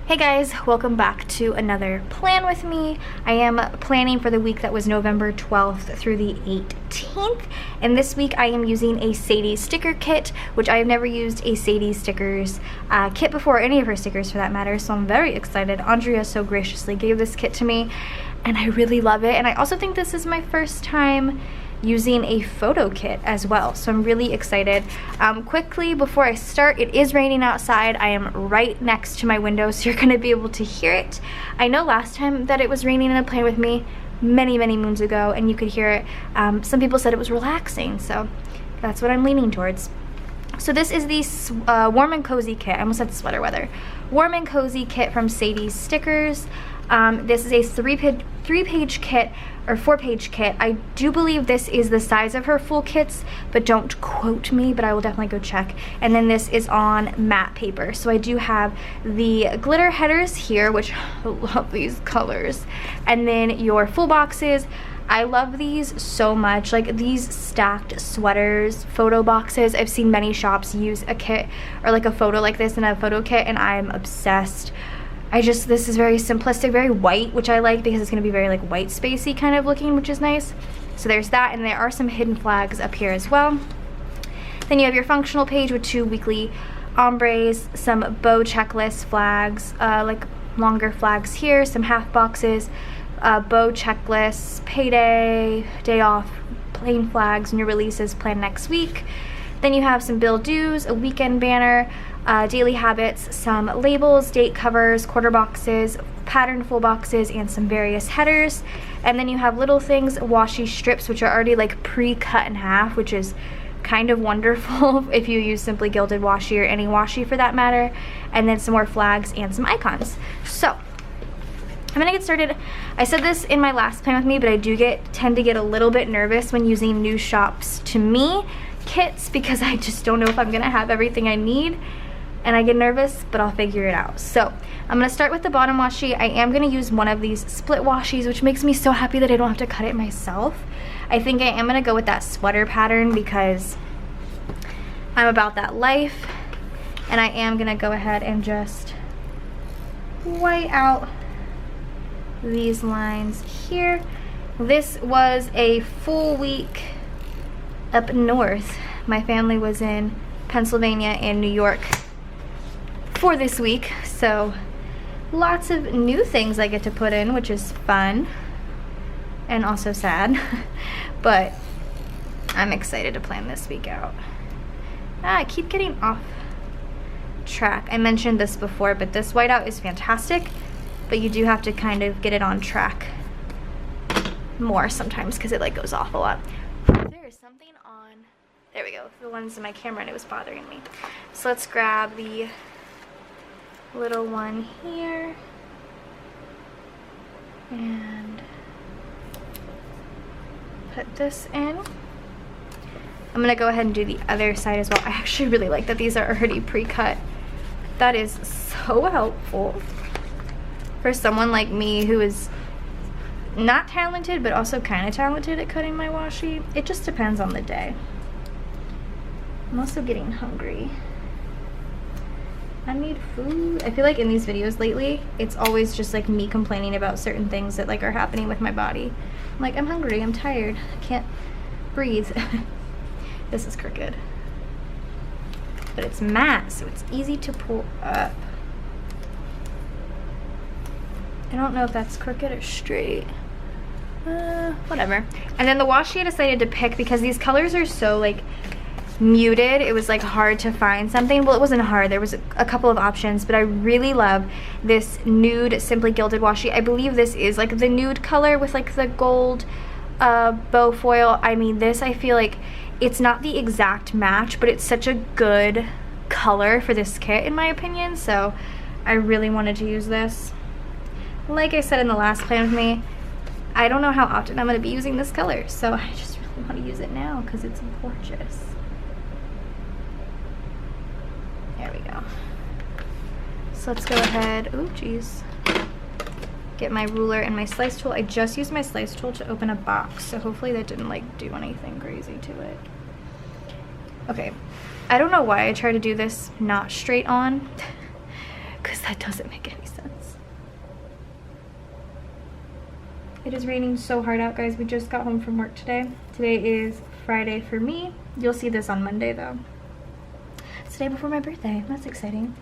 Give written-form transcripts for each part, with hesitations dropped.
Hey guys, welcome back to another plan with me. I am planning for the week that was November 12th through the 18th, and this week I am using a Sadie sticker kit, which I have never used a Sadie stickers kit before, any of her stickers for that matter, so I'm very excited. Andrea so graciously gave this kit to me, and I really love it, and I also think this is my first time using a photo kit as well, so I'm really excited. Quickly before I start, it is raining outside. I am right next to my window, so you're gonna be able to hear it. I know last time that it was raining in a plan with me many moons ago and you could hear it. Some people said it was relaxing, so that's what I'm leaning towards. So this is the warm and cozy kit. I almost said sweater weather. Warm and cozy kit from SadiesStickers. This is a three-page kit, or four-page kit. I do believe this is the size of her full kits, but don't quote me, but I will definitely go check. And then this is on matte paper. So I do have the glitter headers here, which I love these colors. And then your full boxes. I love these so much, like these stacked sweaters, photo boxes. I've seen many shops use a kit or like a photo like this in a photo kit, and I'm obsessed. This is very simplistic, very white, which I like because it's going to be very like white spacey kind of looking, which is nice. So there's that, and there are some hidden flags up here as well. Then you have your functional page with 2 weekly ombres, some bow checklist flags, like longer flags here, some half boxes, bow checklists, payday, day off, plain flags, and your releases planned next week. Then you have some bill dues, a weekend banner, daily habits, some labels, date covers, quarter boxes, pattern full boxes, and some various headers. And then you have little things, washi strips, which are already like pre-cut in half, which is kind of wonderful if you use Simply Gilded washi or any washi for that matter. And then some more flags and some icons. So I'm gonna get started. I said this in my last plan with me, but I do tend to get a little bit nervous when using new shops to me kits, because I just don't know if I'm gonna have everything I need, and I get nervous, but I'll figure it out. So I'm gonna start with the bottom washi. I am gonna use one of these split washis, which makes me so happy that I don't have to cut it myself. I think I am gonna go with that sweater pattern because I'm about that life, and I am gonna go ahead and just white out these lines here. This was a full week up north. My family was in Pennsylvania and New York for this week, so lots of new things I get to put in, which is fun and also sad. But I'm excited to plan this week out. I keep getting off track. I mentioned this before, but this whiteout is fantastic, but you do have to kind of get it on track more sometimes because it like goes off a lot. There is something on, there we go, the lens in my camera, and it was bothering me. So let's grab the little one here and put this in. I'm gonna go ahead and do the other side as well. I actually really like that these are already pre-cut. That is so helpful for someone like me who is not talented but also kind of talented at cutting my washi. It just depends on the day. I'm also getting hungry. I need food. I feel like in these videos lately, it's always just like me complaining about certain things that like are happening with my body. I'm like, I'm hungry, I'm tired, I can't breathe. This is crooked. But it's matte, so it's easy to pull up. I don't know if that's crooked or straight. Whatever. And then the washi I decided to pick because these colors are so like muted, it was like hard to find something. Well, it wasn't hard, there was a couple of options, but I really love this nude Simply Gilded washi. I believe this is like the nude color with like the gold bow foil. I mean, this, I feel like it's not the exact match, but it's such a good color for this kit in my opinion, so I really wanted to use this. Like I said in the last plan with me, I don't know how often I'm going to be using this color, so I just really want to use it now because it's gorgeous. There we go. So let's go ahead, oh geez, get my ruler and my slice tool. I just used my slice tool to open a box, so hopefully that didn't like do anything crazy to it. Okay, I don't know why I try to do this not straight on because that doesn't make any sense. It is raining so hard out, guys. We just got home from work today. Today is Friday for me. You'll see this on Monday though. It's the day before my birthday. That's exciting.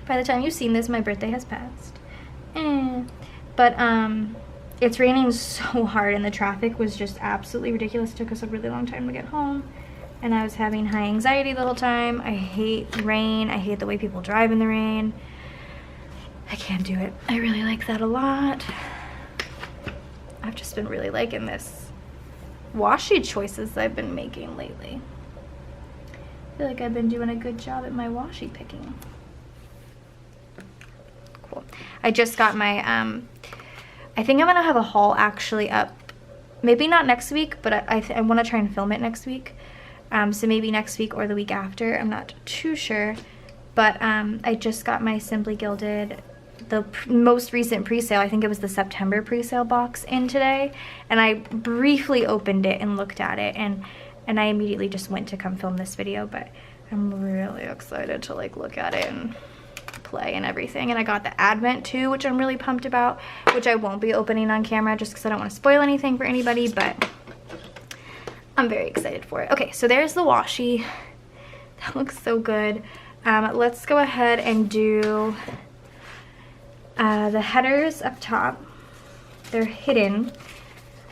By the time you've seen this, my birthday has passed. But it's raining so hard and the traffic was just absolutely ridiculous. It took us a really long time to get home and I was having high anxiety the whole time. I hate rain. I hate the way people drive in the rain. I can't do it. I really like that a lot. I've just been really liking this washi choices I've been making lately. I feel like I've been doing a good job at my washi picking. Cool. I just got my, I think I'm gonna have a haul actually up, maybe not next week, but I want to try and film it next week. So maybe next week or the week after, I'm not too sure. But I just got my Simply Gilded, the most recent pre-sale, I think it was the September pre-sale box in today. And I briefly opened it and looked at it and I immediately just went to come film this video, but I'm really excited to like look at it and play and everything. And I got the Advent too, which I'm really pumped about, which I won't be opening on camera just because I don't want to spoil anything for anybody, but I'm very excited for it. Okay, so there's the washi. That looks so good. Let's go ahead and do the headers up top. They're hidden.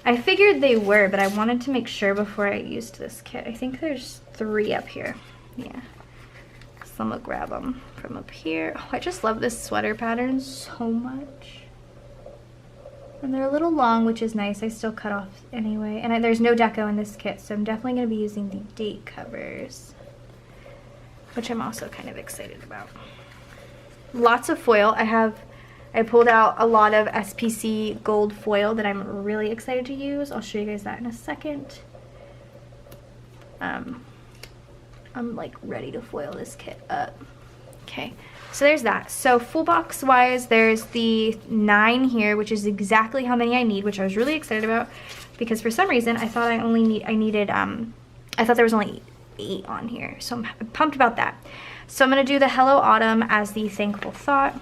I figured they were, but I wanted to make sure before I used this kit. I think there's 3 up here. Yeah. So I'm gonna grab them from up here. Oh, I just love this sweater pattern so much. And they're a little long, which is nice. I still cut off anyway. And there's no deco in this kit, so I'm definitely going to be using the date covers, which I'm also kind of excited about. Lots of foil. I pulled out a lot of SPC gold foil that I'm really excited to use. I'll show you guys that in a second. I'm like ready to foil this kit up. Okay. So there's that. So full box wise, there's the 9 here, which is exactly how many I need, which I was really excited about because for some reason I thought I thought there was only 8 on here. So I'm pumped about that. So I'm going to do the Hello Autumn as the Thankful Thought.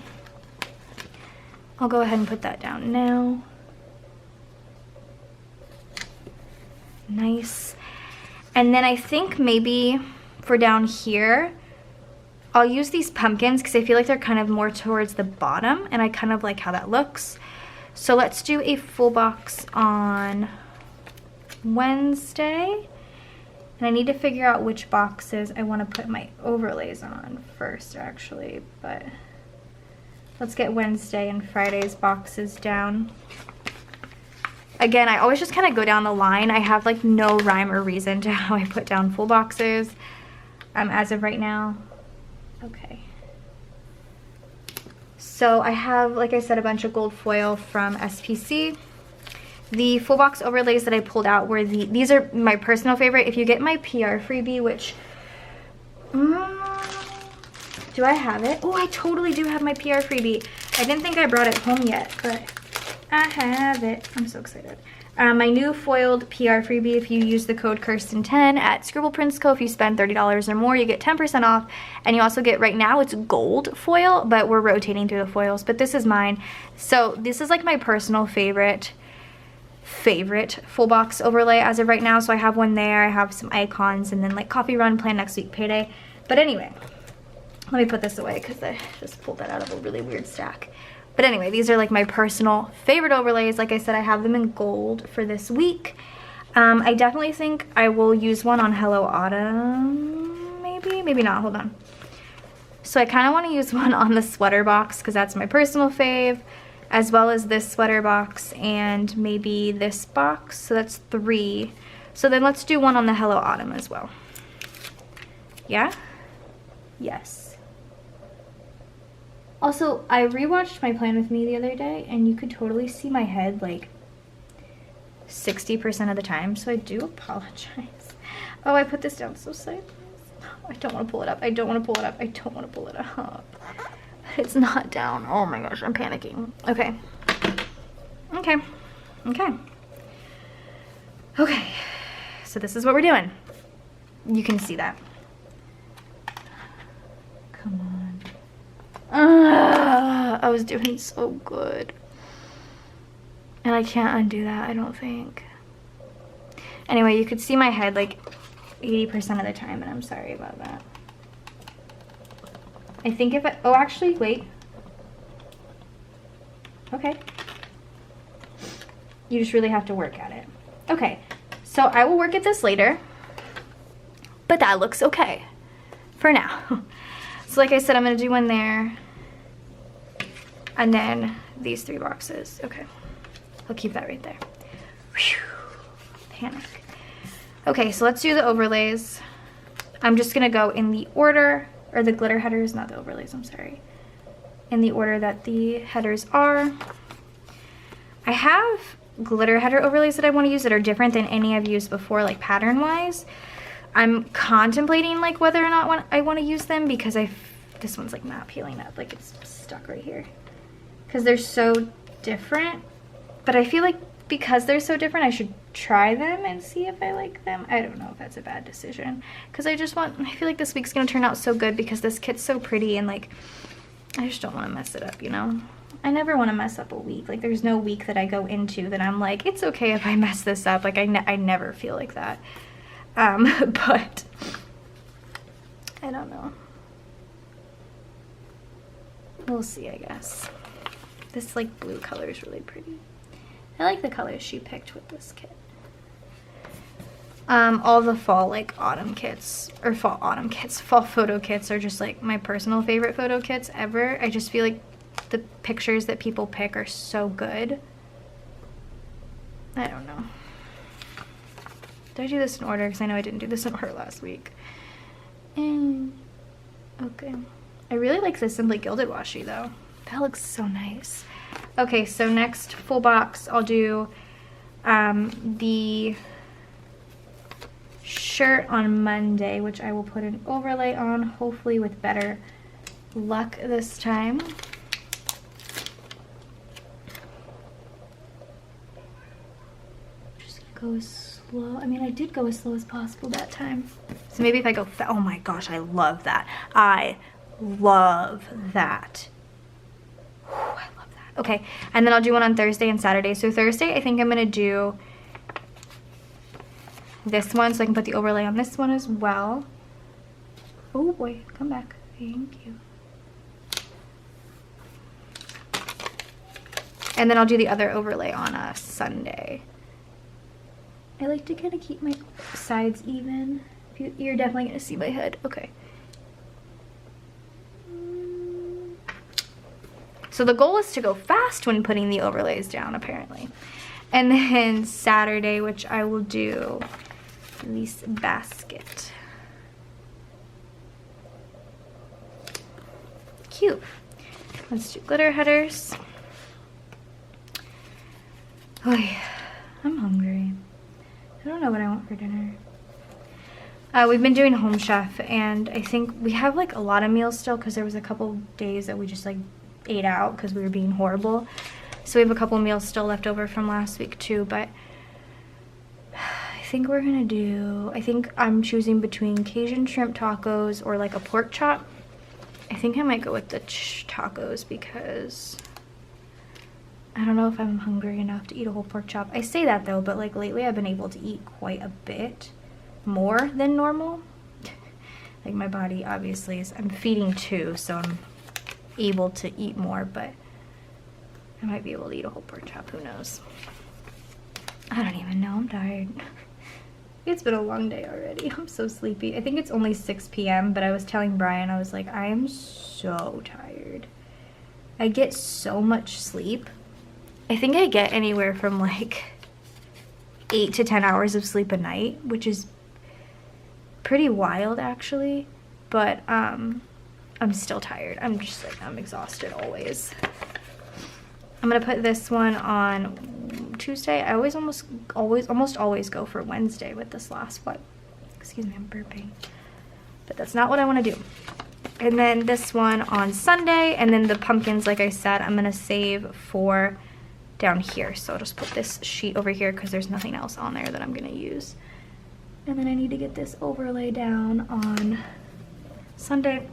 I'll go ahead and put that down now. Nice. And then I think maybe for down here, I'll use these pumpkins because I feel like they're kind of more towards the bottom and I kind of like how that looks. So let's do a full box on Wednesday. And I need to figure out which boxes I want to put my overlays on first actually, but let's get Wednesday and Friday's boxes down. Again, I always just kind of go down the line. I have like no rhyme or reason to how I put down full boxes as of right now. Okay. So I have, like I said, a bunch of gold foil from SPC. The full box overlays that I pulled out were these are my personal favorite. If you get my PR freebie, which, do I have it? Oh, I totally do have my PR freebie. I didn't think I brought it home yet, but I have it. I'm so excited. My new foiled PR freebie, if you use the code Kirsten10 at Scribble Prints Co. If you spend $30 or more, you get 10% off. And you also get, right now, it's gold foil, but we're rotating through the foils. But this is mine. So this is like my personal favorite full box overlay as of right now. So I have one there. I have some icons and then like coffee run planned next week, payday. But anyway, let me put this away because I just pulled that out of a really weird stack. But anyway, these are like my personal favorite overlays. Like I said, I have them in gold for this week. I definitely think I will use one on Hello Autumn. Maybe not, hold on. So I kind of want to use one on the sweater box because that's my personal fave, as well as this sweater box and maybe this box. So that's 3. So then let's do one on the Hello Autumn as well. Yeah? Yes. Also, I rewatched my plan with me the other day and you could totally see my head like 60% of the time, so I do apologize. Oh, I put this down so sideways. I don't want to pull it up. I don't want to pull it up. I don't want to pull it up. It's not down. Oh my gosh, I'm panicking. Okay. Okay. Okay. Okay. So this is what we're doing. You can see that. Come on. I was doing so good. And I can't undo that, I don't think. Anyway, you could see my head like 80% of the time, and I'm sorry about that. I think if I, oh, actually, wait. Okay. You just really have to work at it. Okay, so I will work at this later, but that looks okay for now. So like I said, I'm gonna do one there, and then these 3 boxes. Okay, I'll keep that right there. Whew. Panic. Okay, so let's do the overlays. I'm just gonna go in the order, or the glitter headers, not the overlays, I'm sorry. In the order that the headers are. I have glitter header overlays that I want to use that are different than any I've used before, like pattern wise. I'm contemplating like whether or not I want to use them, because this one's like not peeling up, like it's stuck right here, because they're so different. But I feel like because they're so different, I should try them and see if I like them. I don't know if that's a bad decision, because I feel like this week's gonna turn out so good because this kit's so pretty, and like I just don't want to mess it up, you know? I never want to mess up a week. Like there's no week that I go into that I'm like, it's okay if I mess this up. Like I never feel like that. But I don't know. We'll see, I guess. This like blue color is really pretty. I like the colors she picked with this kit. All the fall like autumn kits, or fall photo kits are just like my personal favorite photo kits ever. I just feel like the pictures that people pick are so good. I don't know. Did I do this in order? Because I know I didn't do this in order last week. And okay. I really like the Simply Gilded washi though. That looks so nice. Okay, so next full box I'll do the shirt on Monday, which I will put an overlay on, hopefully with better luck this time. Just gonna go as slow. I mean, I did go as slow as possible that time. So maybe if I go oh my gosh, I love that. I love that. Whew, I love that. Okay, and then I'll do one on Thursday and Saturday. So Thursday, I think I'm gonna do this one so I can put the overlay on this one as well. Oh boy, come back. Thank you. And then I'll do the other overlay on a Sunday. I like to kind of keep my sides even. You're definitely gonna see my head. Okay. So the goal is to go fast when putting the overlays down, apparently. And then Saturday, which I will do this basket. Cute. Let's do glitter headers. Oh yeah, I'm hungry. I don't know what I want for dinner. We've been doing Home Chef, and I think we have like a lot of meals still because there was a couple days that we just like ate out because we were being horrible. So we have a couple meals still left over from last week too, but I think we're gonna do, I think I'm choosing between Cajun shrimp tacos or like a pork chop. I think I might go with the tacos because I don't know if I'm hungry enough to eat a whole pork chop. I say that though, but like lately I've been able to eat quite a bit more than normal. Like my body obviously is, I'm feeding too, so I'm able to eat more, but I might be able to eat a whole pork chop, who knows. I don't even know, I'm tired. It's been a long day already. I'm so sleepy. I think it's only 6 p.m., but I was telling Brian, I was like, I am so tired. I get so much sleep. I think I get anywhere from like 8 to 10 hours of sleep a night, which is pretty wild actually, but I'm still tired. I'm just like, I'm exhausted always. I'm gonna put this one on Tuesday. I almost always go for Wednesday with this last one. Excuse me, I'm burping. But that's not what I wanna do. And then this one on Sunday, and then the pumpkins, like I said, I'm gonna save for down here. So I'll just put this sheet over here because there's nothing else on there that I'm gonna use. And then I need to get this overlay down on Sunday.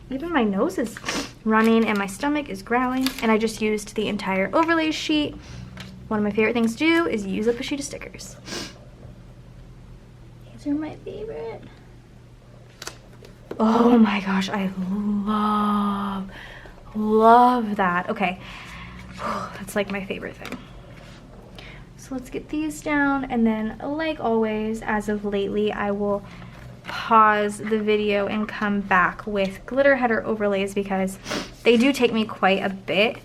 even my nose is running and my stomach is growling, and I just used the entire overlay sheet. One of my favorite things to do is use up a sheet of stickers. These are my favorite. Oh my gosh, I love that. Okay, that's like my favorite thing. So let's get these down, and then like always, as of lately, I will pause the video and come back with glitter header overlays because they do take me quite a bit,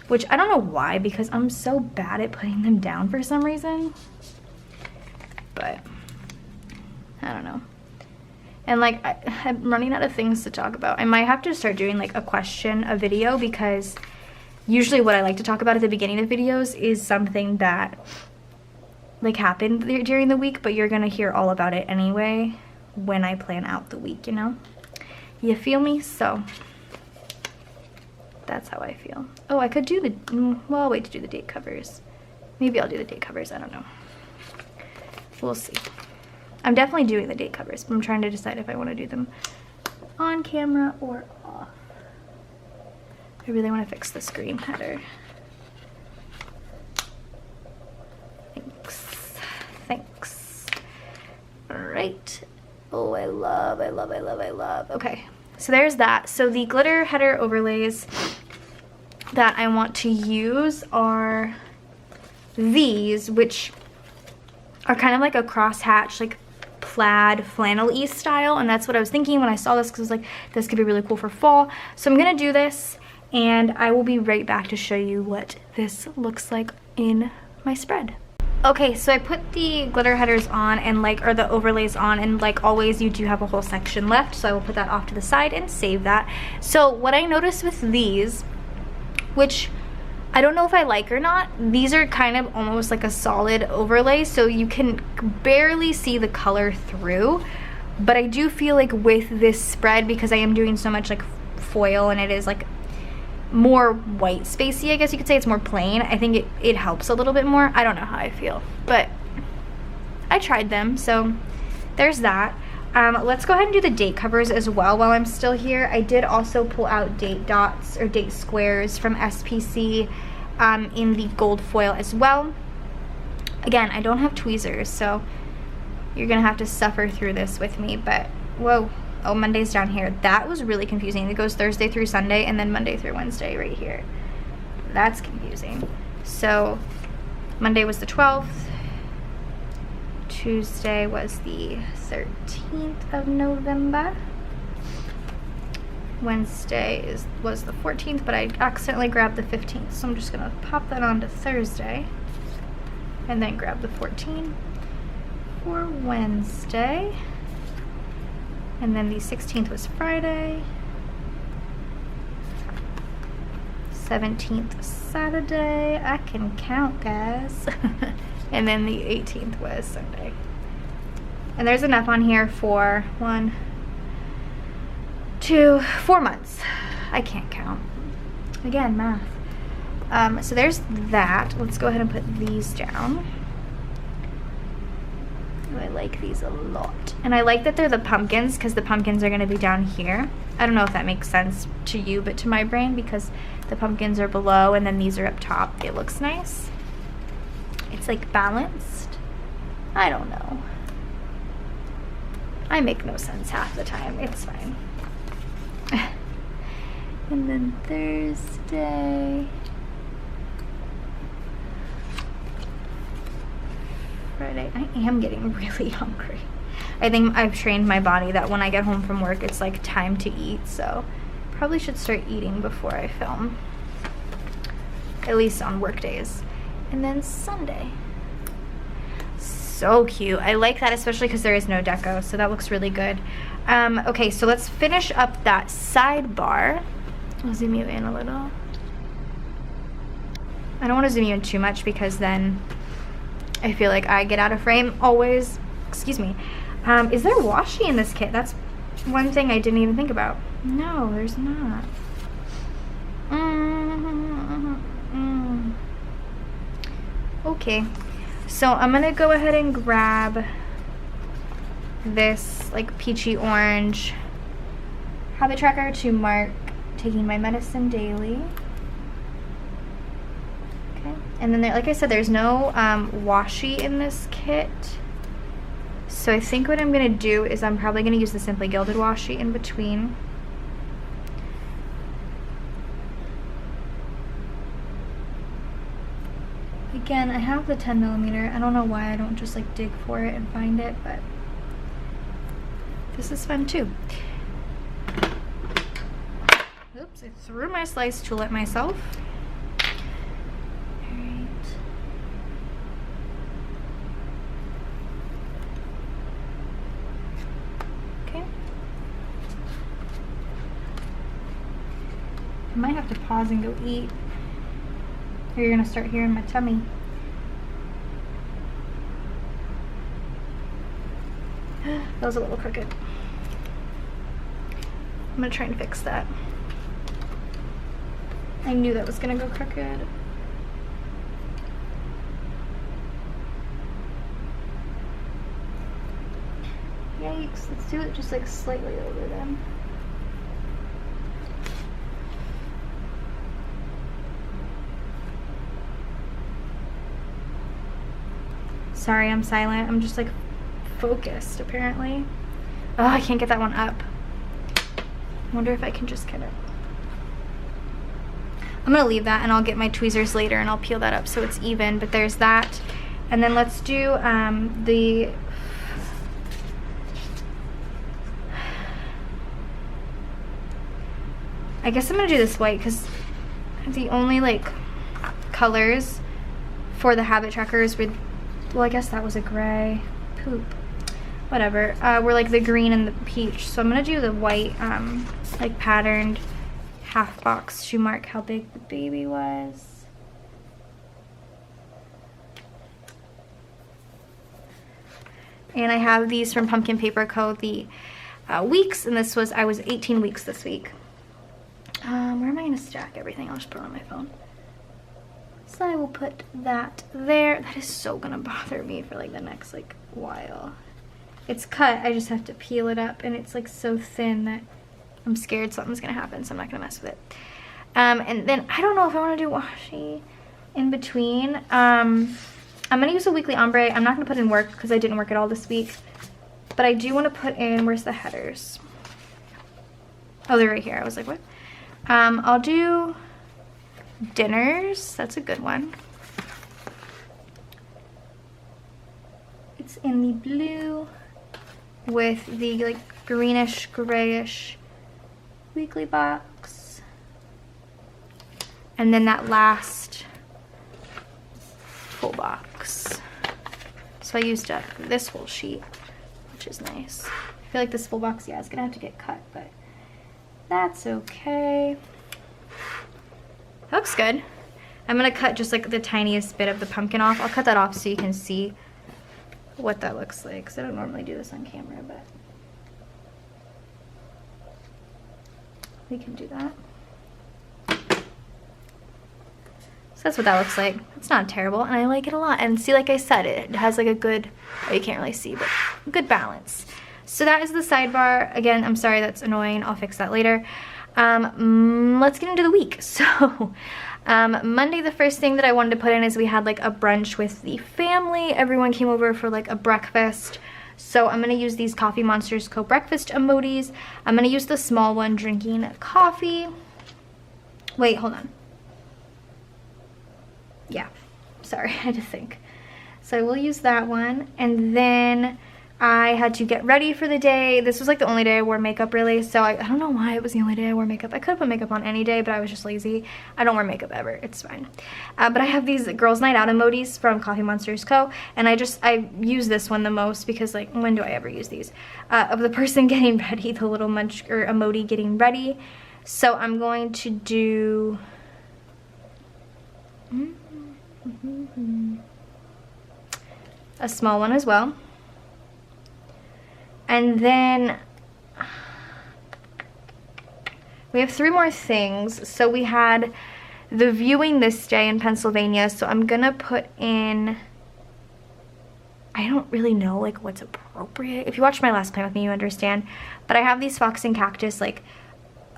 which I don't know why, because I'm so bad at putting them down for some reason, but I don't know. And like I'm running out of things to talk about. I might have to start doing like a video, because usually what I like to talk about at the beginning of videos is something that like happened during the week, but you're gonna hear all about it anyway when I plan out the week, you know? You feel me? So that's how I feel. Oh, I could do the, well, I'll wait to do the date covers. Maybe I'll do the date covers, I don't know. We'll see. I'm definitely doing the date covers, but I'm trying to decide if I want to do them on camera or off. I really want to fix the screen header. Thanks. All right. Oh, I love. Okay, so there's that. So the glitter header overlays that I want to use are these, which are kind of like a crosshatch, like plaid flannel-y style, and that's what I was thinking when I saw this, because I was like, this could be really cool for fall. So I'm gonna do this, and I will be right back to show you what this looks like in my spread. Okay, so I put the glitter headers on, and like, or the overlays on, and like always, you do have a whole section left, so I will put that off to the side and save that. So what I noticed with these, which I don't know if I like or not, these are kind of almost like a solid overlay, so you can barely see the color through, but I do feel like with this spread, because I am doing so much like foil and it is like more white spacey, I guess you could say, it's more plain, I think it helps a little bit more. I don't know how I feel, but I tried them, so there's that. Let's go ahead and do the date covers as well while I'm still here. I did also pull out date dots or date squares from SPC in the gold foil as well. Again, I don't have tweezers, so you're gonna have to suffer through this with me, but whoa. Oh, Monday's down here. That was really confusing. It goes Thursday through Sunday and then Monday through Wednesday right here. That's confusing. So Monday was the 12th. Tuesday was the 13th of November. Wednesday was the 14th, but I accidentally grabbed the 15th, so I'm just gonna pop that onto Thursday and then grab the 14th for Wednesday. And then the 16th was Friday, 17th Saturday, I can count, guys. And then the 18th was Sunday. And there's enough on here for 1, 2, 4 months. I can't count. Again, math. So there's that. Let's go ahead and put these down. I like these a lot. And I like that they're the pumpkins, because the pumpkins are going to be down here. I don't know if that makes sense to you, but to my brain, because the pumpkins are below and then these are up top, it looks nice. It's like balanced. I don't know. I make no sense half the time. It's fine. And then Thursday, Friday. I am getting really hungry. I think I've trained my body that when I get home from work, it's like time to eat, so probably should start eating before I film, at least on work days. And then Sunday. So cute. I like that, especially because there is no deco, so that looks really good. Okay, so let's finish up that sidebar. I'll zoom you in a little. I don't want to zoom you in too much, because then I feel like I get out of frame always. Excuse me. Is there washi in this kit? That's one thing I didn't even think about. No, there's not. Okay, so I'm gonna go ahead and grab this like peachy orange habit tracker to mark taking my medicine daily. Okay, and then there, like I said, there's no washi in this kit. So I think what I'm gonna do is I'm probably gonna use the Simply Gilded washi in between. Again, I have the 10mm. I don't know why I don't just like dig for it and find it, but this is fun too. Oops, I threw my slice tool at myself. Alright. Okay. I might have to pause and go eat. Or you're gonna start hearing my tummy. That was a little crooked. I'm gonna try and fix that. I knew that was gonna go crooked. Yikes, let's do it just like slightly over then. Sorry, I'm silent. I'm just like focused apparently. Oh, I can't get that one up. I wonder if I can just kind of... I'm gonna leave that and I'll get my tweezers later and I'll peel that up so it's even, but there's that. And then let's do the... I guess I'm gonna do this white because the only like colors for the habit trackers with, well, I guess that was a gray. Poop. Whatever. We're like the green and the peach. So I'm gonna do the white, like patterned half box to mark how big the baby was. And I have these from Pumpkin Paper Co. the weeks, and this was, I was 18 weeks this week. Where am I gonna stack everything? I'll just put it on my phone. So I will put that there. That is so gonna bother me for like the next like while. It's cut, I just have to peel it up, and it's like so thin that I'm scared something's gonna happen, so I'm not gonna mess with it. And then I don't know if I want to do washi in between. I'm gonna use a weekly ombre. I'm not gonna put in work because I didn't work at all this week, but I do want to put in, where's the headers? Oh, they're right here. I was like, what? I'll do dinners. That's a good one. It's in the blue with the like greenish grayish weekly box, and then that last full box. So I used up this whole sheet, which is nice. I feel like this full box, yeah, is gonna have to get cut, but that's okay. That looks good. I'm gonna cut just like the tiniest bit of the pumpkin off. I'll cut that off so you can see what that looks like, because I don't normally do this on camera, but we can do that. So that's what that looks like. It's not terrible, and I like it a lot. And see, like I said, it has like a good, oh, you can't really see, but good balance. So that is the sidebar. Again, I'm sorry that's annoying. I'll fix that later. Let's get into the week. So Monday, the first thing that I wanted to put in is we had like a brunch with the family. Everyone came over for like a breakfast. So I'm going to use these Coffee Monsters Co. breakfast emojis. I'm going to use the small one drinking coffee. Wait, hold on. Yeah, sorry, I had to think. So I will use that one. And then I had to get ready for the day. This was like the only day I wore makeup really, so I don't know why it was the only day I wore makeup. I could have put makeup on any day, but I was just lazy. I don't wear makeup ever, it's fine. But I have these Girls Night Out emojis from Coffee Monsters Co. And I use this one the most because like, when do I ever use these? Of the person getting ready, the little munch or emoji getting ready. So I'm going to do a small one as well. And then we have 3 more things. So we had the viewing this day in Pennsylvania. So I'm gonna put in, I don't really know like what's appropriate. If you watched my last plan with me, you understand. But I have these Fox and Cactus like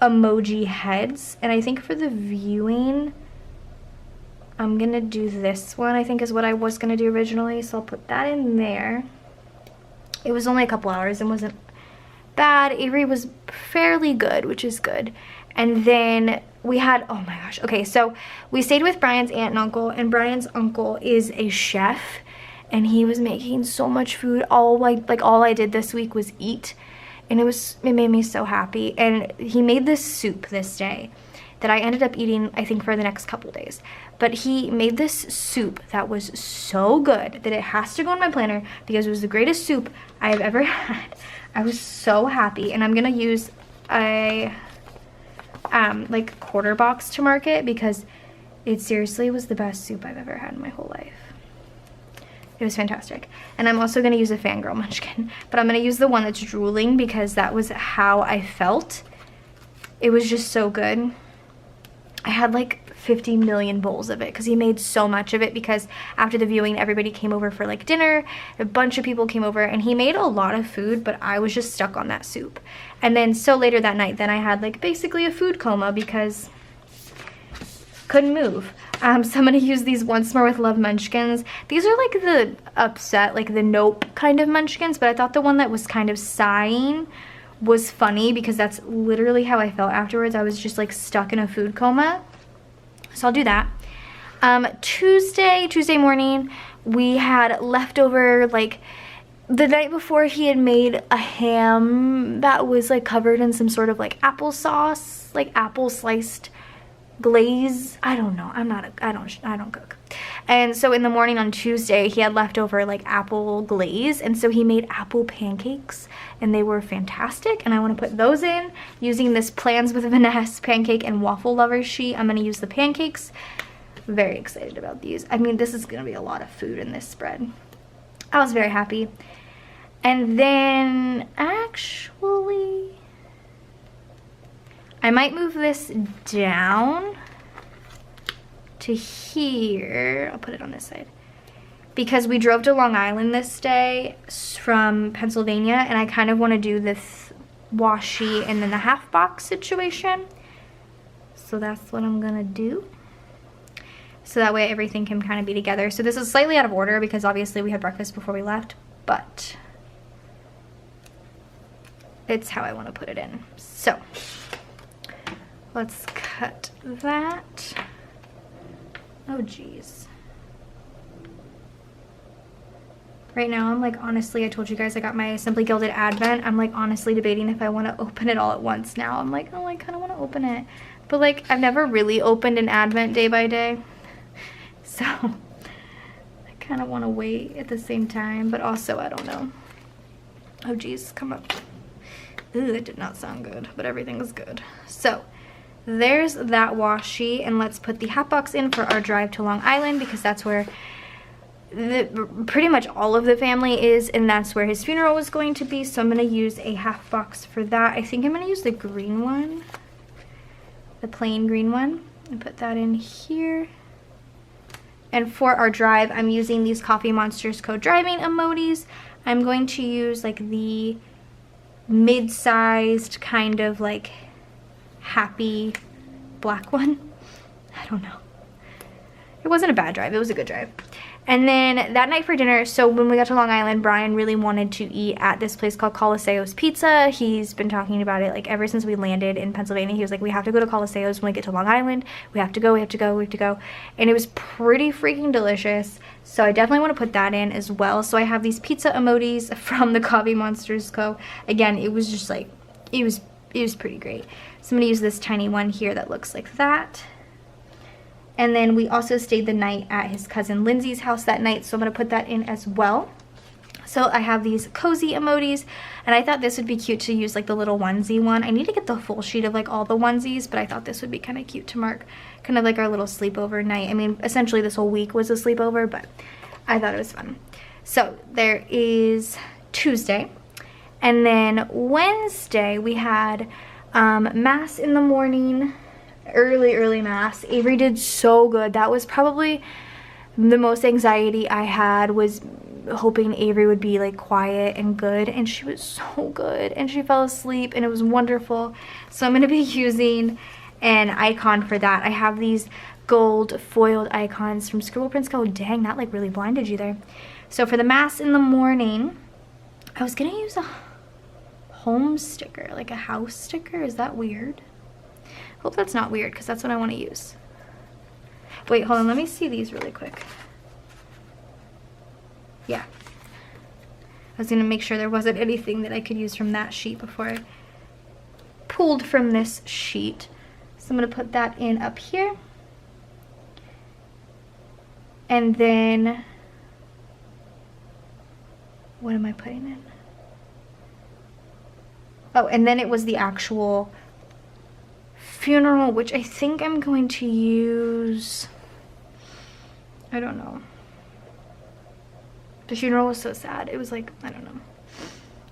emoji heads. And I think for the viewing, I'm gonna do this one, I think is what I was gonna do originally. So I'll put that in there. It was only a couple hours and wasn't bad. Avery was fairly good, which is good. And then we had, oh my gosh, okay, so we stayed with Brian's aunt and uncle, and Brian's uncle is a chef, and he was making so much food. All I did this week was eat, and it made me so happy. And he made this soup this day that I ended up eating, I think, for the next couple days. But he made this soup that was so good that it has to go in my planner because it was the greatest soup I've ever had. I was so happy, and I'm gonna use a like quarter box to mark it because it seriously was the best soup I've ever had in my whole life. It was fantastic. And I'm also gonna use a fangirl munchkin, but I'm gonna use the one that's drooling because that was how I felt. It was just so good. I had like 50 million bowls of it because he made so much of it, because after the viewing everybody came over for like dinner, a bunch of people came over, and he made a lot of food, but I was just stuck on that soup. And then so later that night, then I had like basically a food coma because couldn't move. So I'm gonna use these Once More with Love munchkins. These are like the upset, like the nope kind of munchkins, but I thought the one that was kind of sighing was funny because that's literally how I felt afterwards. I was just like stuck in a food coma. So I'll do that. Tuesday morning, we had leftover, like the night before he had made a ham that was like covered in some sort of like applesauce, like apple sliced glaze. I don't know. I don't cook. And so in the morning on Tuesday, he had leftover like apple glaze, and so he made apple pancakes, and they were fantastic. And I want to put those in using this Plans with Vanessa pancake and waffle lovers sheet. I'm going to use the pancakes. Very excited about these. I mean, this is going to be a lot of food in this spread. I was very happy. And then actually, I might move this down to here. I'll put it on this side because we drove to Long Island this day from Pennsylvania, and I kind of want to do this washi and then the half box situation. So that's what I'm gonna do. So that way everything can kind of be together. So this is slightly out of order because obviously we had breakfast before we left, but it's how I want to put it in. So let's cut that. Oh geez. Right now I'm like, honestly, I told you guys I got my Simply Gilded Advent. I'm like honestly debating if I want to open it all at once now. I'm like, oh, I kind of want to open it. But like, I've never really opened an Advent day by day. So I kind of want to wait at the same time, but also I don't know. Oh geez, come up. Ooh, that did not sound good, but everything's good. So there's that washi, and let's put the hat box in for our drive to Long Island because that's where pretty much all of the family is, and that's where his funeral was going to be. So I'm going to use a half box for that. I think I'm going to use the green one, the plain green one, and put that in here. And for our drive, I'm using these Coffee Monsters co-driving emojis. I'm going to use like the mid-sized kind of like happy black one. I don't know. It wasn't a bad drive. It was a good drive. And then that night for dinner, so when we got to Long Island, Brian really wanted to eat at this place called Coliseo's Pizza. He's been talking about it like ever since we landed in Pennsylvania. He was like, we have to go to Coliseo's when we get to Long Island. We have to go, we have to go, we have to go. And it was pretty freaking delicious. So I definitely want to put that in as well. So I have these pizza emojis from the Coffee Monsters Co. Again, it was just like, it was pretty great. So I'm going to use this tiny one here that looks like that. And then we also stayed the night at his cousin Lindsay's house that night, so I'm going to put that in as well. So I have these cozy emojis, and I thought this would be cute to use like the little onesie one. I need to get the full sheet of like all the onesies, but I thought this would be kind of cute to mark kind of like our little sleepover night. I mean, essentially this whole week was a sleepover, but I thought it was fun. So there is Tuesday, and then Wednesday we had mass in the morning. Early mass. Avery did so good. That was probably the most anxiety I had, was hoping Avery would be like quiet and good, and she was so good, and she fell asleep and it was wonderful. So I'm gonna be using an icon for that. I have these gold foiled icons from Scribble Prints Co. Dang, that like really blinded you there. So for the mass in the morning, I was gonna use a home sticker, like a house sticker. Is that weird? Hope that's not weird, because that's what I want to use. Wait, hold on, let me see these really quick. Yeah. I was gonna make sure there wasn't anything that I could use from that sheet before I pulled from this sheet. So I'm gonna put that in up here. And then, what am I putting in? Oh, and then it was the actual funeral, which I think I'm going to use, I don't know. The funeral was so sad. It was like, I don't know.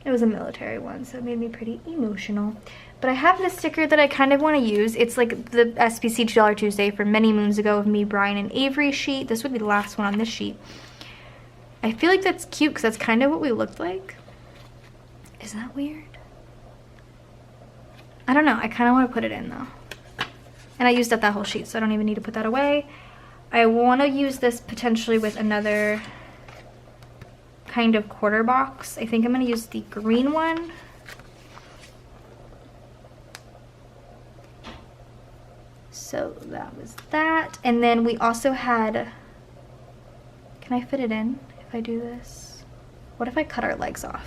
It was a military one, so it made me pretty emotional. But I have this sticker that I kind of want to use. It's like the SPC $2 Tuesday from many moons ago of me, Brian, and Avery sheet. This would be the last one on this sheet. I feel like that's cute because that's kind of what we looked like. Isn't that weird? I don't know. I kind of want to put it in though. And I used up that whole sheet, so I don't even need to put that away. I want to use this potentially with another kind of quarter box. I think I'm going to use the green one. So that was that. And then we also had, can I fit it in if I do this? What if I cut our legs off?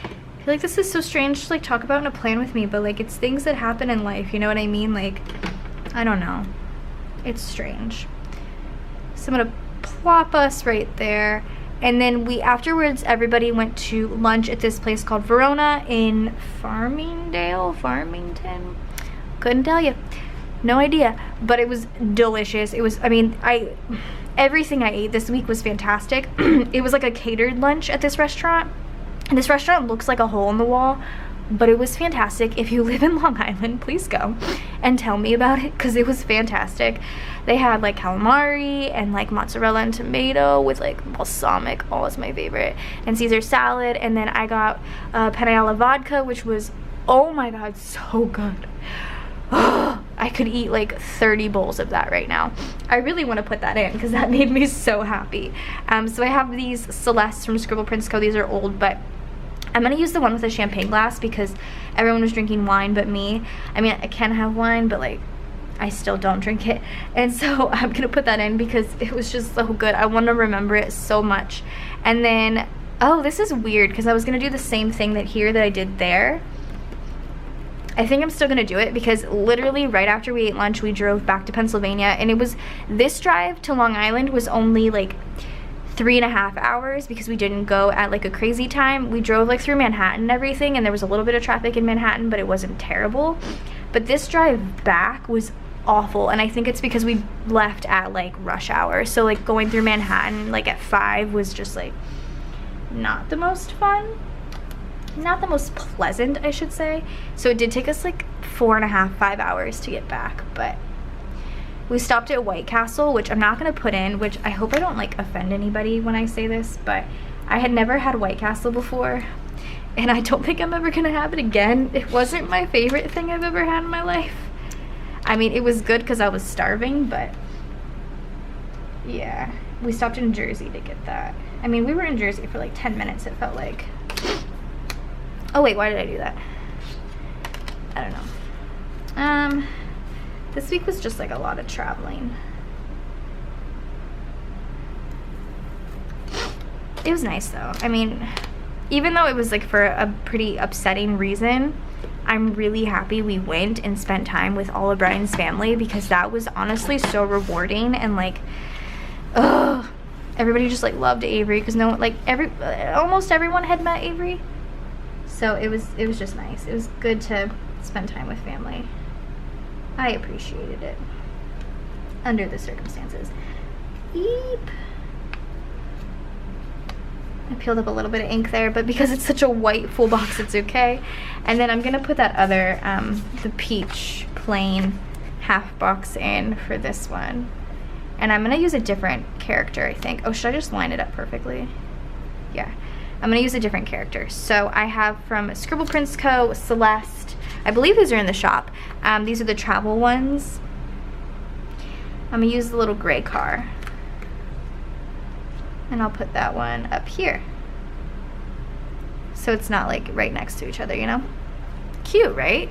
I feel like this is so strange to like talk about in a plan with me, but like it's things that happen in life, you know what I mean? Like, I don't know. It's strange. So I'm gonna plop us right there. And then we, afterwards, everybody went to lunch at this place called Verona in Farmington. Couldn't tell you. No idea. But it was delicious. It was, I mean, everything I ate this week was fantastic. It was like a catered lunch at this restaurant. And this restaurant looks like a hole in the wall, but it was fantastic. If you live in Long Island, please go and tell me about it, because it was fantastic. They had like calamari and like mozzarella and tomato with like balsamic, oh, it's my favorite, and Caesar salad. And then I got penne alla vodka, which was, oh my god, so good. Oh, I could eat like 30 bowls of that right now. I really want to put that in because that made me so happy. So I have these Celeste from Scribble Prints Co. These are old, but I'm going to use the one with the champagne glass because everyone was drinking wine but me. I mean, I can have wine, but like, I still don't drink it. And so I'm going to put that in because it was just so good. I want to remember it so much. And then, oh, this is weird because I was going to do the same thing that I did there. I think I'm still gonna do it because literally right after we ate lunch, we drove back to Pennsylvania, and it was, this drive to Long Island was only like 3.5 hours because we didn't go at like a crazy time. We drove like through Manhattan and everything, and there was a little bit of traffic in Manhattan, but it wasn't terrible. But this drive back was awful, and I think it's because we left at like rush hour. So like going through Manhattan like at 5 was just like not the most fun. Not the most pleasant, I should say. So it did take us like 4.5, 5 hours to get back, but we stopped at White Castle, which I'm not gonna put in, which I hope I don't like offend anybody when I say this, but I had never had White Castle before, and I don't think I'm ever gonna have it again. It wasn't my favorite thing I've ever had in my life. I mean, it was good because I was starving, but yeah. We stopped in Jersey to get that. I mean, we were in Jersey for like 10 minutes, it felt like. Oh wait, why did I do that? I don't know. This week was just like a lot of traveling. It was nice though. I mean, even though it was like for a pretty upsetting reason, I'm really happy we went and spent time with all of Brian's family because that was honestly so rewarding. And like, everybody just like loved Avery because no one, like almost everyone had met Avery. So it was just nice. It was good to spend time with family. I appreciated it under the circumstances. Eep. I peeled up a little bit of ink there, but because it's such a white full box, it's okay. And then I'm gonna put that other, the peach plain half box in for this one. And I'm gonna use a different character, I think. Oh, should I just line it up perfectly? Yeah. I'm gonna use a different character. So I have from Scribble Prints Co., Celeste. I believe these are in the shop. These are the travel ones. I'm gonna use the little gray car. And I'll put that one up here. So it's not like right next to each other, you know? Cute, right?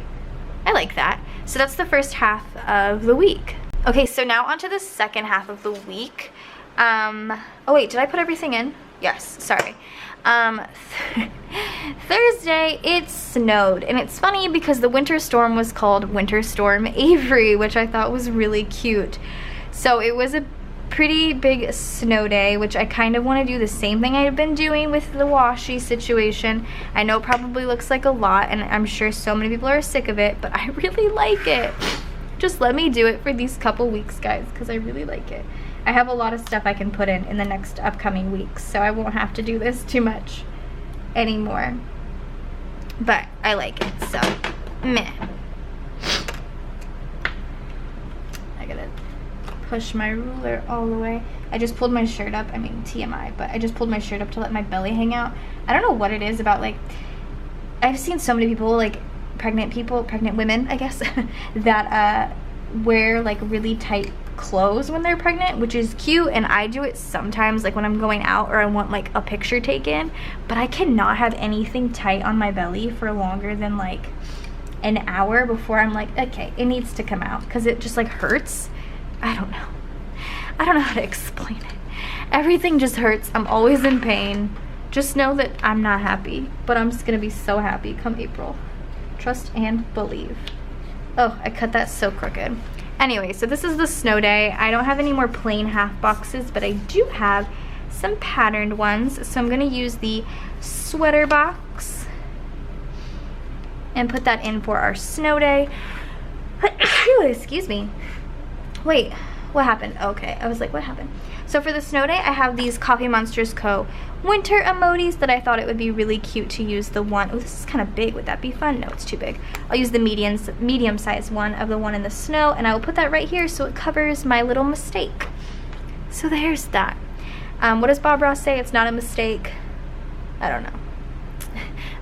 I like that. So that's the first half of the week. Okay, so now onto the second half of the week. Oh wait, did I put everything in? Yes, sorry. Thursday, it snowed, and it's funny because the winter storm was called Winter Storm Avery, which I thought was really cute. So it was a pretty big snow day, which I kind of want to do the same thing I've been doing with the washi situation. I know it probably looks like a lot, and I'm sure so many people are sick of it, but I really like it. Just let me do it for these couple weeks, guys, because I really like it. I have a lot of stuff I can put in the next upcoming weeks, so I won't have to do this too much anymore. But I like it, so meh. I gotta push my ruler all the way. I just pulled my shirt up. I mean, TMI, but I just pulled my shirt up to let my belly hang out. I don't know what it is about, like, I've seen so many people, like pregnant women, I guess, that wear like really tight clothes when they're pregnant, which is cute, and I do it sometimes, like when I'm going out or I want like a picture taken, but I cannot have anything tight on my belly for longer than like an hour before I'm like, okay, it needs to come out, because it just like hurts. I don't know how to explain it. Everything just hurts. I'm always in pain. Just know that I'm not happy, but I'm just gonna be so happy come April. Trust and believe. Oh, I cut that so crooked. Anyway, so this is the snow day. I don't have any more plain half boxes, but I do have some patterned ones. So I'm gonna use the sweater box and put that in for our snow day. Excuse me. Wait, what happened? Okay, I was like, what happened? So for the snow day, I have these Coffee Monsters Co. winter emojis that I thought it would be really cute to use the one. Oh, this is kind of big. Would that be fun? No, it's too big. I'll use the medium size one of the one in the snow, and I will put that right here so it covers my little mistake. So there's that. What does Bob Ross say? It's not a mistake. I don't know.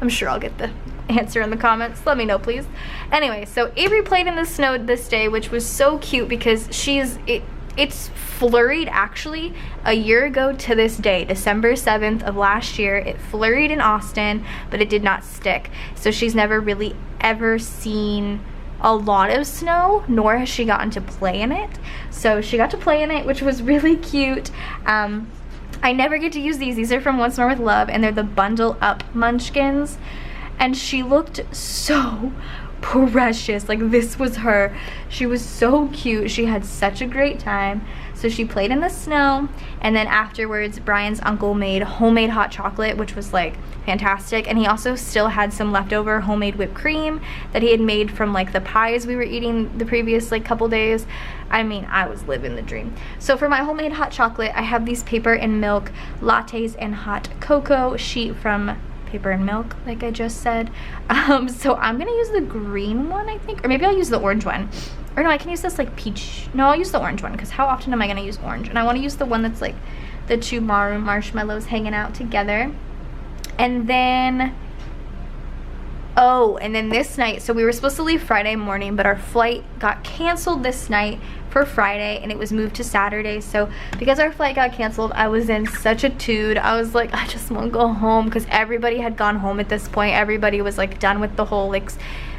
I'm sure I'll get the answer in the comments. Let me know, please. Anyway, so Avery played in the snow this day, which was so cute because it's flurried actually a year ago to this day, December 7th of last year. It flurried in Austin, but it did not stick. So she's never really ever seen a lot of snow, nor has she gotten to play in it. So she got to play in it, which was really cute. I never get to use these. These are from Once More With Love, and they're the Bundle Up Munchkins. And she looked so precious. Like, this was her. She was so cute. She had such a great time. So she played in the snow, and then afterwards Brian's uncle made homemade hot chocolate, which was like fantastic, and he also still had some leftover homemade whipped cream that he had made from like the pies we were eating the previous like couple days. I mean, I was living the dream. So for my homemade hot chocolate, I have these paper and milk lattes and hot cocoa sheet from Paper and Milk, like I just said. So I'm gonna use the green one, I think, or maybe I'll use the orange one. Or no, I can use this like peach. No, I'll use the orange one, because how often am I gonna use orange? And I want to use the one that's like the two marshmallows hanging out together. And then, oh, and then this night, so we were supposed to leave Friday morning, but our flight got canceled this night for Friday, and it was moved to Saturday. So because our flight got canceled, I was in such a tude. I was like, I just want to go home, because everybody had gone home at this point. Everybody was like done with the whole like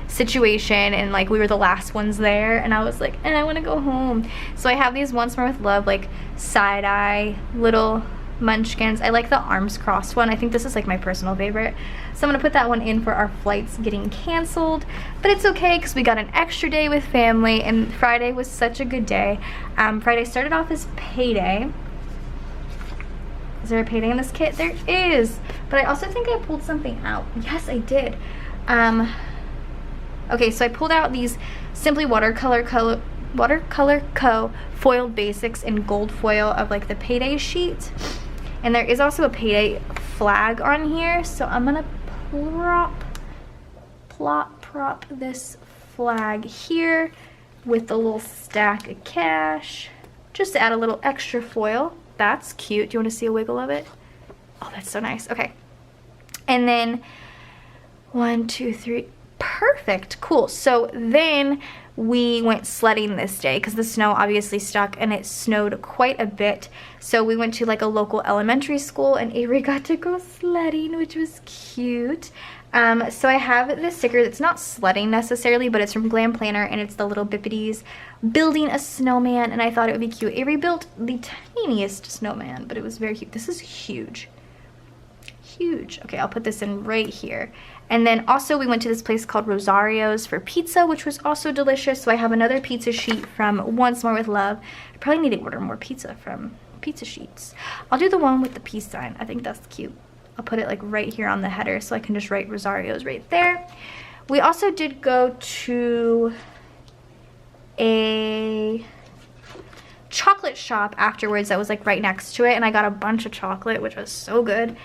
situation, and like we were the last ones there, and I was like, and I want to go home. So I have these Once More With Love like side-eye little munchkins. I like the arms crossed one. I think this is like my personal favorite. So I'm gonna put that one in for our flights getting canceled, but it's okay because we got an extra day with family, and Friday was such a good day. Friday started off as payday. Is there a payday in this kit? There is, but I also think I pulled something out. Yes, I did. Okay, so I pulled out these Simply Watercolor Co. foiled basics in gold foil of like the payday sheet. And there is also a payday flag on here, so I'm gonna prop this flag here with a little stack of cash, just to add a little extra foil. That's cute. Do you want to see a wiggle of it? Oh, that's so nice. Okay. And then 1, 2, 3. Perfect. Cool. So then we went sledding this day because the snow obviously stuck and it snowed quite a bit. So we went to like a local elementary school and Avery got to go sledding, which was cute. So I have this sticker that's not sledding necessarily, but it's from Glam Planner and it's the little Bippities building a snowman, and I thought it would be cute. Avery built the tiniest snowman, but it was very cute. This is huge. Huge. Okay, I'll put this in right here. And then also we went to this place called Rosario's for pizza, which was also delicious. So I have another pizza sheet from Once More with Love. I probably need to order more pizza from Pizza Sheets. I'll do the one with the peace sign. I think that's cute. I'll put it like right here on the header so I can just write Rosario's right there. We also did go to a chocolate shop afterwards that was like right next to it, and I got a bunch of chocolate, which was so good.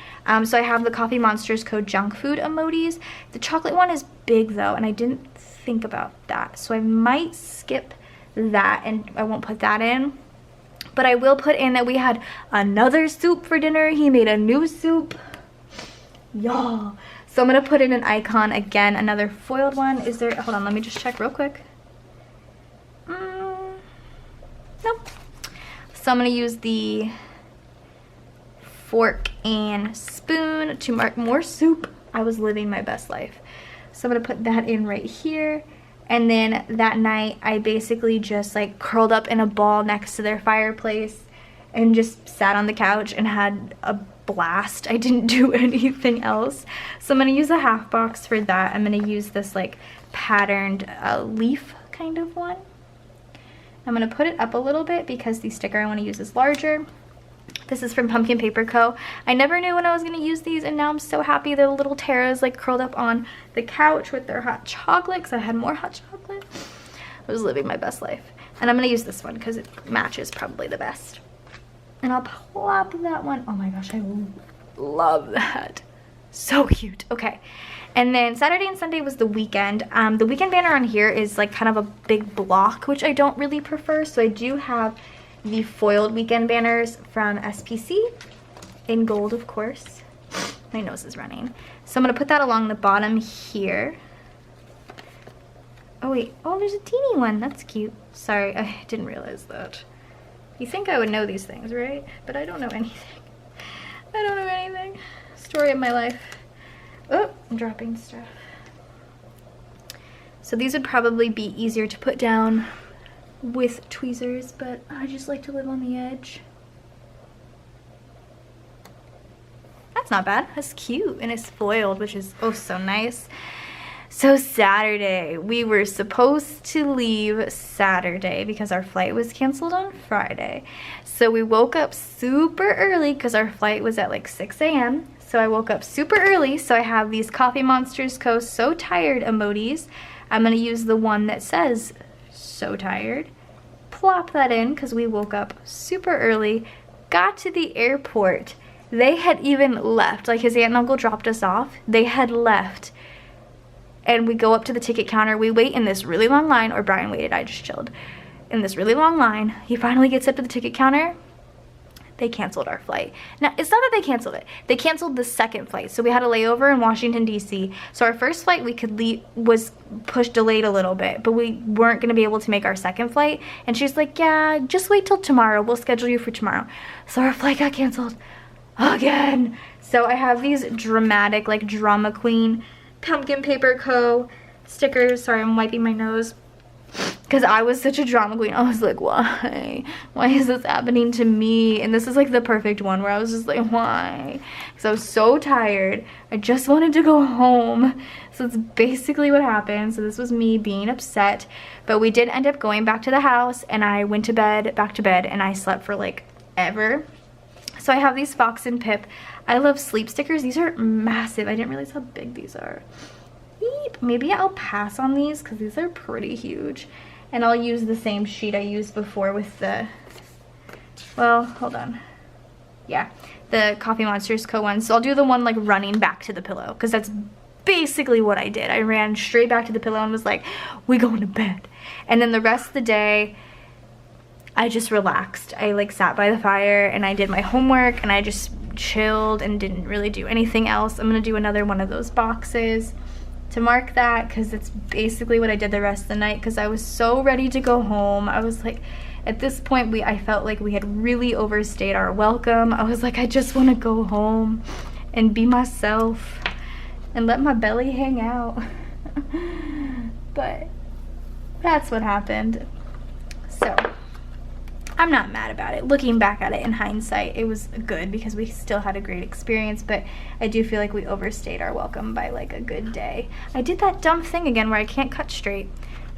So I have the Coffee Monsters code junk food emojis. The chocolate one is big though, and I didn't think about that, so I might skip that and I won't put that in. But I will put in that we had another soup for dinner. He made a new soup. Y'all. So I'm gonna put in an icon again, another foiled one. Is there, hold on, let me just check real quick. Nope. So I'm gonna use the fork and spoon to mark more soup. I was living my best life. So I'm gonna put that in right here. And then that night I basically just like curled up in a ball next to their fireplace and just sat on the couch and had a blast. I didn't do anything else. So I'm gonna use a half box for that. I'm gonna use this like patterned leaf kind of one. I'm gonna put it up a little bit because the sticker I wanna use is larger. This is from Pumpkin Paper Co. I never knew when I was gonna use these, and now I'm so happy. The little Tara's like curled up on the couch with their hot chocolate because I had more hot chocolate. I was living my best life. And I'm gonna use this one because it matches probably the best. And I'll plop that one. Oh my gosh, I love that. So cute. Okay. And then Saturday and Sunday was the weekend. The weekend banner on here is like kind of a big block, which I don't really prefer. So I do have the foiled weekend banners from SPC in gold, of course. My nose is running. So I'm gonna put that along the bottom here. Oh wait, oh, there's a teeny one. That's cute. Sorry, I didn't realize that. You think I would know these things, right? But I don't know anything. I don't know anything. Story of my life. Oh, I'm dropping stuff. So these would probably be easier to put down with tweezers, but I just like to live on the edge. That's not bad. That's cute, and it's foiled, which is oh so nice. So Saturday, we were supposed to leave Saturday because our flight was canceled on Friday. So we woke up super early because our flight was at like 6 a.m. So I woke up super early. So I have these Coffee Monsters Co. So Tired emojis. I'm gonna use the one that says so tired. Plop that in because we woke up super early. Got to the airport. They had even left. Like his aunt and uncle dropped us off. They had left. And we go up to the ticket counter. We wait in this really long line, or Brian waited, I just chilled. In this really long line, he finally gets up to the ticket counter. They canceled our flight. Now, it's not that they canceled it. They canceled the second flight. So we had a layover in Washington, D.C. So our first flight we could leave was delayed a little bit, but we weren't going to be able to make our second flight. And she's like, yeah, just wait till tomorrow. We'll schedule you for tomorrow. So our flight got canceled again. So I have these dramatic, like drama queen Pumpkin Paper Co. stickers. Sorry, I'm wiping my nose. Because I was such a drama queen. I was like, why? Why is this happening to me? And this is like the perfect one where I was just like, why? Because I was so tired. I just wanted to go home. So it's basically what happened. So this was me being upset. But we did end up going back to the house. And I went to bed, back to bed. And I slept for like ever. So I have these Fox and Pip I Love Sleep stickers. These are massive. I didn't realize how big these are. Beep. Maybe I'll pass on these because these are pretty huge. And I'll use the same sheet I used before with the, well, hold on. Yeah, the Coffee Monsters Co. one. So I'll do the one like running back to the pillow because that's basically what I did. I ran straight back to the pillow and was like, we going to bed. And then the rest of the day, I just relaxed. I like sat by the fire and I did my homework and I just chilled and didn't really do anything else. I'm gonna do another one of those boxes to mark that, because it's basically what I did the rest of the night, because I was so ready to go home. I was like, at this point, I felt like we had really overstayed our welcome. I was like, I just want to go home and be myself and let my belly hang out. But that's what happened. So I'm not mad about it. Looking back at it in hindsight, it was good because we still had a great experience, but I do feel like we overstayed our welcome by like a good day. I did that dumb thing again where I can't cut straight.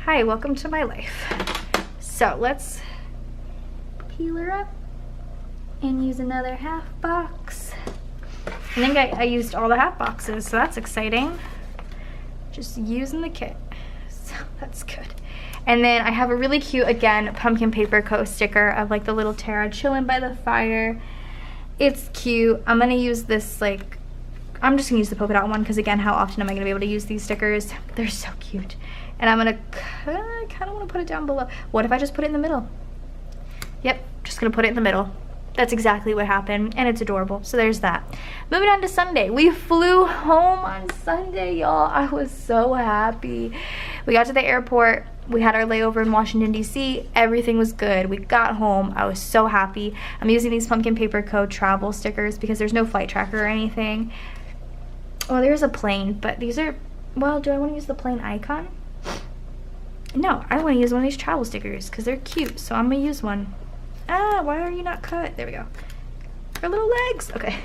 Hi, welcome to my life. So let's peel her up and use another half box. I think I used all the half boxes, so that's exciting. Just using the kit, so that's good. And then I have a really cute, again, Pumpkin Paper Co. sticker of like the little Tara chilling by the fire. It's cute. I'm gonna use this, like, I'm just gonna use the polka dot one because, again, how often am I gonna be able to use these stickers? They're so cute. And I'm gonna kind of want to put it down below. What if I just put it in the middle? Yep, just gonna put it in the middle. That's exactly what happened, and it's adorable. So there's that. Moving on to Sunday. We flew home on Sunday, y'all. I was so happy. We got to the airport. We had our layover in Washington, D.C. Everything was good. We got home. I was so happy. I'm using these Pumpkin Paper Co. travel stickers because there's no flight tracker or anything. Well, there's a plane, but these are, well, do I want to use the plane icon? No, I want to use one of these travel stickers because they're cute, so I'm going to use one. Ah, why are you not cut? There we go. Her little legs. Okay.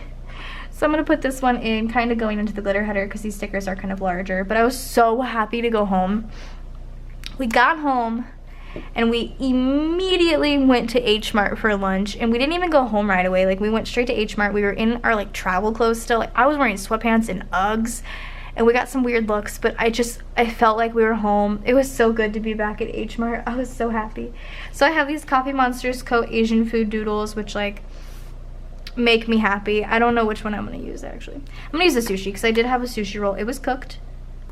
So I'm going to put this one in, kind of going into the glitter header because these stickers are kind of larger. But I was so happy to go home. We got home and we immediately went to H Mart for lunch. And we didn't even go home right away. Like, we went straight to H Mart. We were in our, like, travel clothes still. Like, I was wearing sweatpants and Uggs. And we got some weird looks, but I felt like we were home. It was so good to be back at H Mart. I was so happy. So I have these Coffee Monsters Co. Asian food doodles, which, like, make me happy. I don't know which one I'm going to use, actually. I'm going to use the sushi because I did have a sushi roll. It was cooked.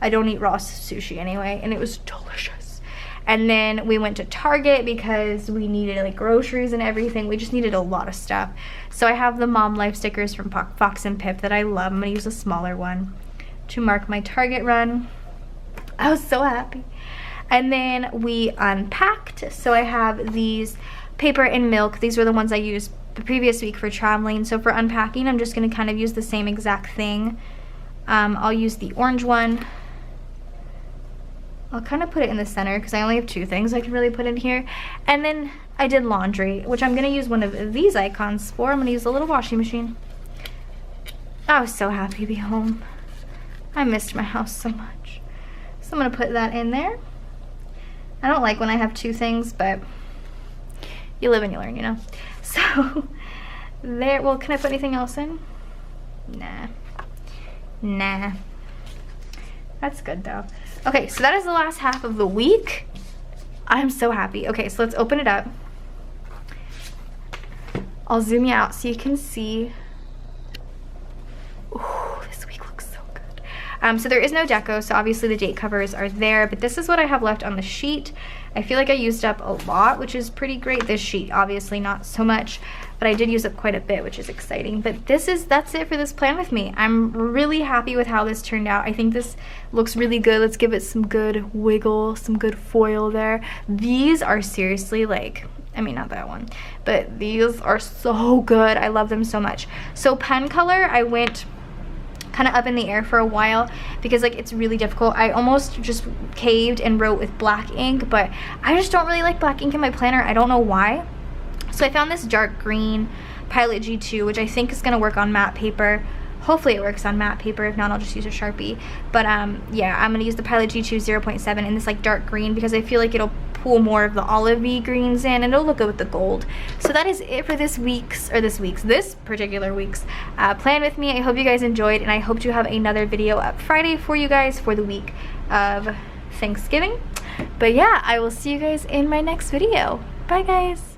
I don't eat raw sushi anyway, and it was delicious. And then we went to Target because we needed, like, groceries and everything. We just needed a lot of stuff. So I have the Mom Life stickers from Fox and Pip that I love. I'm going to use a smaller one to mark my Target run. I was so happy. And then we unpacked. So I have these paper and milk. These were the ones I used the previous week for traveling. So for unpacking, I'm just going to kind of use the same exact thing. I'll use the orange one. I'll kind of put it in the center because I only have two things I can really put in here. And then I did laundry, which I'm going to use one of these icons for. I'm going to use a little washing machine. I was so happy to be home. I missed my house so much. So I'm going to put that in there. I don't like when I have two things, but you live and you learn, you know. So there, well, can I put anything else in? Nah. That's good though. Okay, so that is the last half of the week. I'm so happy. Okay, so let's open it up. I'll zoom you out so you can see. Ooh, this week looks so good. So there is no deco, so obviously the date covers are there, but this is what I have left on the sheet. I feel like I used up a lot, which is pretty great. This sheet, obviously not so much, but I did use up quite a bit, which is exciting. But that's it for this plan with me. I'm really happy with how this turned out. I think this looks really good. Let's give it some good wiggle, some good foil there. These are seriously, like, I mean, not that one, but these are so good. I love them so much. So pen color, I went kind of up in the air for a while because, like, it's really difficult. I almost just caved and wrote with black ink, but I just don't really like black ink in my planner. I don't know why. So I found this dark green Pilot G2, which I think is going to work on matte paper. Hopefully it works on matte paper. If not, I'll just use a Sharpie. But yeah, I'm going to use the Pilot G2 0.7 in this, like, dark green because I feel like it'll pull more of the olivey greens in and it'll look good with the gold. So that is it for this particular week's plan with me. I hope you guys enjoyed, and I hope to have another video up Friday for you guys for the week of Thanksgiving. But yeah, I will see you guys in my next video. Bye guys.